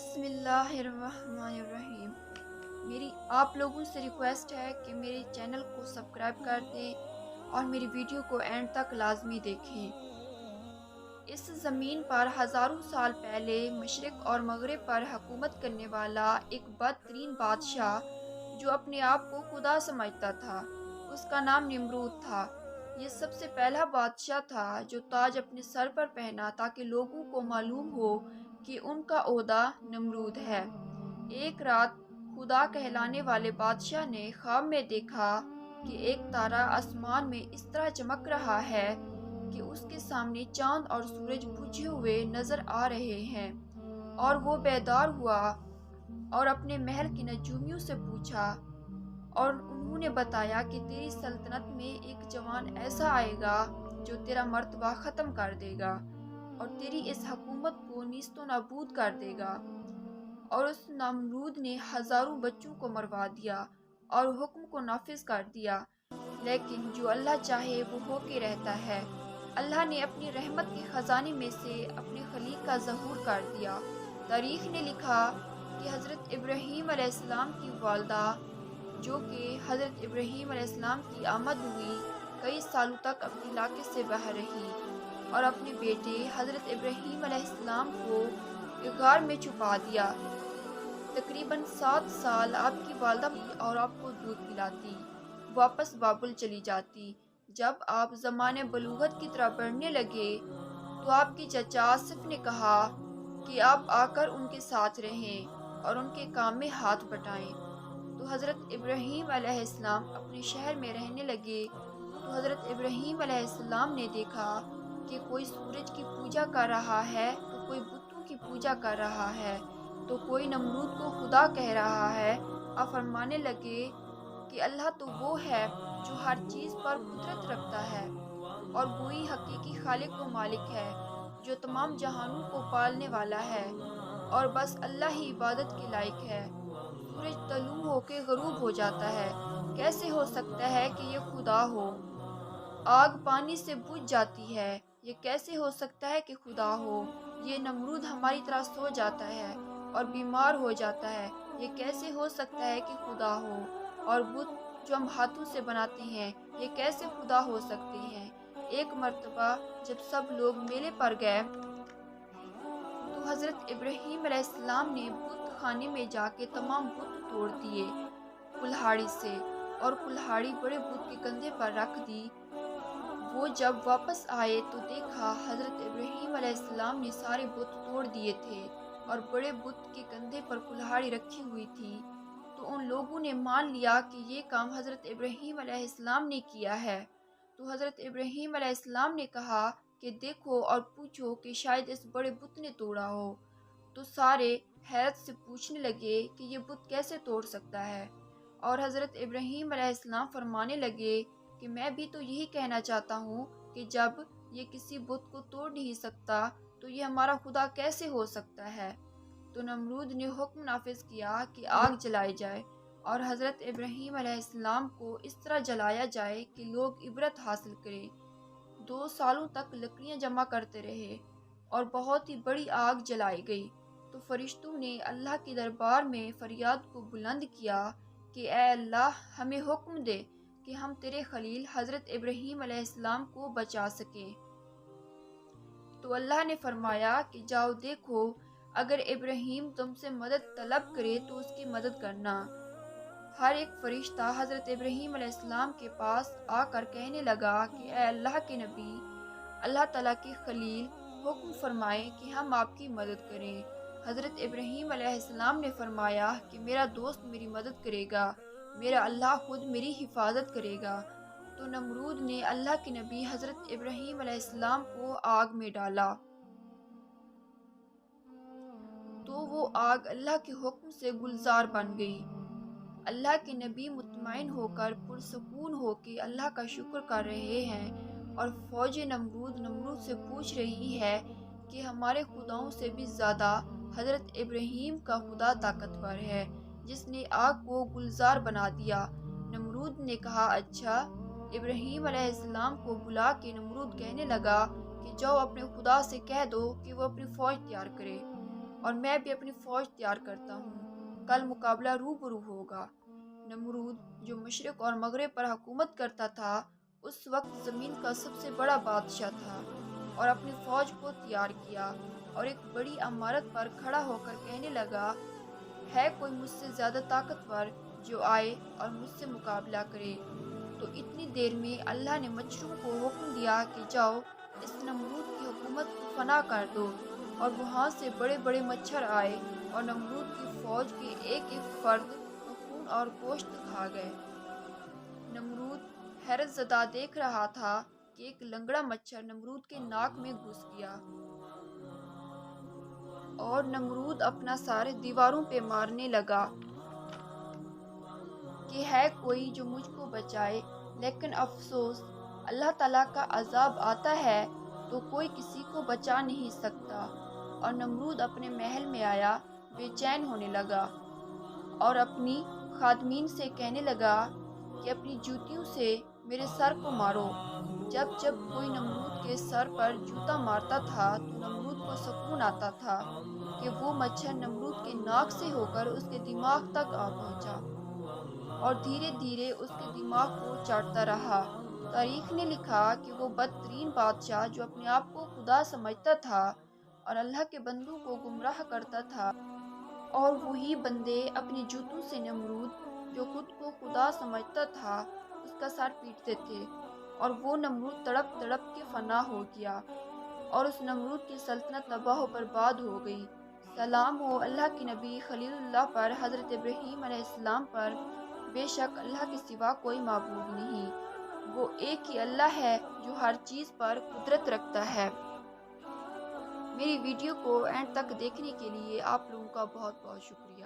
بسم اللہ الرحمن الرحیم۔ میری آپ لوگوں سے ریکویسٹ ہے کہ میرے چینل کو سبسکرائب کر دیں اور میری ویڈیو کو اینڈ تک لازمی دیکھیں۔ اس زمین پر ہزاروں سال پہلے مشرق اور مغرب پر حکومت کرنے والا ایک بدترین بادشاہ جو اپنے آپ کو خدا سمجھتا تھا، اس کا نام نمرود تھا۔ یہ سب سے پہلا بادشاہ تھا جو تاج اپنے سر پر پہنا تاکہ لوگوں کو معلوم ہو کہ ان کا عہدہ نمرود ہے۔ ایک رات خدا کہلانے والے بادشاہ نے خواب میں دیکھا کہ ایک تارا آسمان میں اس طرح چمک رہا ہے کہ اس کے سامنے چاند اور سورج بجھے ہوئے نظر آ رہے ہیں، اور وہ بیدار ہوا اور اپنے محل کی نجومیوں سے پوچھا، اور انہوں نے بتایا کہ تیری سلطنت میں ایک جوان ایسا آئے گا جو تیرا مرتبہ ختم کر دے گا اور تیری اس حکومت کو نیست و نابود کر دے گا۔ اور اس نمرود نے ہزاروں بچوں کو مروا دیا اور حکم کو نافذ کر دیا، لیکن جو اللہ چاہے وہ ہو کے رہتا ہے۔ اللہ نے اپنی رحمت کے خزانے میں سے اپنے خلیل کا ظہور کر دیا۔ تاریخ نے لکھا کہ حضرت ابراہیم علیہ السلام کی والدہ، جو کہ حضرت ابراہیم علیہ السلام کی آمد ہوئی، کئی سالوں تک اپنے علاقے سے باہر رہی اور اپنے بیٹے حضرت ابراہیم علیہ السلام کو ایک غار میں چھپا دیا۔ تقریباً 7 سال آپ کی والدہ اور آپ کو دودھ پلاتی، واپس بابل چلی جاتی۔ جب آپ زمانے بلوغت کی طرف بڑھنے لگے تو آپ کے چچا آصف نے کہا کہ آپ آ کر ان کے ساتھ رہیں اور ان کے کام میں ہاتھ بٹائیں۔ تو حضرت ابراہیم علیہ السلام اپنے شہر میں رہنے لگے۔ تو حضرت ابراہیم علیہ السلام نے دیکھا کہ کوئی سورج کی پوجا کر رہا ہے، تو کوئی بتوں کی پوجا کر رہا ہے، تو کوئی نمرود کو خدا کہہ رہا ہے۔ آپ فرمانے لگے کہ اللہ تو وہ ہے جو ہر چیز پر قدرت رکھتا ہے اور وہی حقیقی خالق و مالک ہے جو تمام جہانوں کو پالنے والا ہے، اور بس اللہ ہی عبادت کے لائق ہے۔ سورج طلوع ہو کے غروب ہو جاتا ہے، کیسے ہو سکتا ہے کہ یہ خدا ہو؟ آگ پانی سے بجھ جاتی ہے، یہ کیسے ہو سکتا ہے کہ خدا ہو؟ یہ نمرود ہماری طرح سو جاتا ہے اور بیمار ہو جاتا ہے، یہ کیسے ہو سکتا ہے کہ خدا ہو؟ اور بت جو ہم ہاتھوں سے بناتے ہیں، یہ کیسے خدا ہو سکتے ہیں؟ ایک مرتبہ جب سب لوگ میلے پر گئے تو حضرت ابراہیم علیہ السلام نے بت خانے میں جا کے تمام بت توڑ دیے کلہاڑی سے، اور کلہاڑی بڑے بت کے کندھے پر رکھ دی۔ وہ جب واپس آئے تو دیکھا حضرت ابراہیم علیہ السلام نے سارے بت توڑ دیے تھے اور بڑے بت کے کندھے پر کلہاڑی رکھی ہوئی تھی۔ تو ان لوگوں نے مان لیا کہ یہ کام حضرت ابراہیم علیہ السلام نے کیا ہے۔ تو حضرت ابراہیم علیہ السلام نے کہا کہ دیکھو اور پوچھو کہ شاید اس بڑے بت نے توڑا ہو۔ تو سارے حیرت سے پوچھنے لگے کہ یہ بت کیسے توڑ سکتا ہے؟ اور حضرت ابراہیم علیہ السلام فرمانے لگے کہ میں بھی تو یہی کہنا چاہتا ہوں کہ جب یہ کسی بت کو توڑ نہیں سکتا تو یہ ہمارا خدا کیسے ہو سکتا ہے؟ تو نمرود نے حکم نافذ کیا کہ آگ جلائی جائے اور حضرت ابراہیم علیہ السلام کو اس طرح جلایا جائے کہ لوگ عبرت حاصل کریں۔ 2 سالوں تک لکڑیاں جمع کرتے رہے اور بہت ہی بڑی آگ جلائی گئی۔ تو فرشتوں نے اللہ کے دربار میں فریاد کو بلند کیا کہ اے اللہ، ہمیں حکم دے کہ ہم تیرے خلیل حضرت ابراہیم علیہ السلام کو بچا سکیں۔ تو اللہ نے فرمایا کہ جاؤ دیکھو، اگر ابراہیم تم سے مدد طلب کرے تو اس کی مدد کرنا۔ ہر ایک فرشتہ حضرت ابراہیم علیہ السلام کے پاس آ کر کہنے لگا کہ اے اللہ کے نبی، اللہ تعالیٰ کے خلیل، حکم فرمائیں کہ ہم آپ کی مدد کریں۔ حضرت ابراہیم علیہ السلام نے فرمایا کہ میرا دوست میری مدد کرے گا، میرا اللہ خود میری حفاظت کرے گا۔ تو نمرود نے اللہ کے نبی حضرت ابراہیم علیہ السلام کو آگ میں ڈالا، تو وہ آگ اللہ کے حکم سے گلزار بن گئی۔ اللہ کے نبی مطمئن ہو کر پرسکون ہو کے اللہ کا شکر کر رہے ہیں، اور فوج نمرود سے پوچھ رہی ہے کہ ہمارے خداؤں سے بھی زیادہ حضرت ابراہیم کا خدا طاقتور ہے جس نے آگ کو گلزار بنا دیا۔ نمرود نے کہا اچھا۔ ابراہیم علیہ السلام کو بلا کے نمرود کہنے لگا کہ جاؤ اپنے خدا سے کہہ دو کہ وہ اپنی فوج تیار کرے۔ اور میں بھی اپنی فوج تیار کرتا ہوں، کل مقابلہ روبرو ہوگا۔ نمرود جو مشرق اور مغرب پر حکومت کرتا تھا، اس وقت زمین کا سب سے بڑا بادشاہ تھا، اور اپنی فوج کو تیار کیا اور ایک بڑی عمارت پر کھڑا ہو کر کہنے لگا، ہے کوئی مجھ سے زیادہ طاقتور جو آئے اور مجھ سے مقابلہ کرے؟ تو اتنی دیر میں اللہ نے مچھروں کو حکم دیا کہ جاؤ، اس نمرود کی حکومت کو فنا کر دو، اور وہاں سے بڑے بڑے مچھر آئے اور نمرود کی فوج کے ایک ایک فرد کا خون اور گوشت کھا گئے۔ نمرود حیرت زدہ دیکھ رہا تھا کہ ایک لنگڑا مچھر نمرود کے ناک میں گھس گیا، اور نمرود اپنا سارے دیواروں پہ مارنے لگا کہ ہے کوئی جو مجھ کو بچائے، لیکن افسوس، اللہ تعالیٰ کا عذاب آتا ہے تو کوئی کسی کو بچا نہیں سکتا۔ اور نمرود اپنے محل میں آیا، بے چین ہونے لگا اور اپنی خادمین سے کہنے لگا کہ اپنی جوتیوں سے میرے سر کو مارو۔ جب جب کوئی نمرود کے سر پر جوتا مارتا تھا تو نمرود کو سکون آتا تھا کہ وہ مچھر نمرود کے ناک سے ہو کر اس کے دماغ تک آ پہنچا، اور دھیرے دھیرے اس کے دماغ کو چاٹتا رہا۔ تاریخ نے لکھا کہ وہ بدترین بادشاہ جو اپنے آپ کو خدا سمجھتا تھا اور اللہ کے بندوں کو گمراہ کرتا تھا، اور وہی بندے اپنے جوتوں سے نمرود جو خود کو خدا سمجھتا تھا اس کا سر پیٹتے تھے، اور وہ نمرود تڑپ تڑپ کے فنا ہو گیا، اور اس نمرود کی سلطنت تباہ و برباد ہو گئی۔ سلام ہو اللہ کے نبی خلیل اللہ پر، حضرت ابراہیم علیہ السلام پر۔ بے شک اللہ کے سوا کوئی معبود نہیں، وہ ایک ہی اللہ ہے جو ہر چیز پر قدرت رکھتا ہے۔ میری ویڈیو کو اینڈ تک دیکھنے کے لیے آپ لوگوں کا بہت بہت شکریہ۔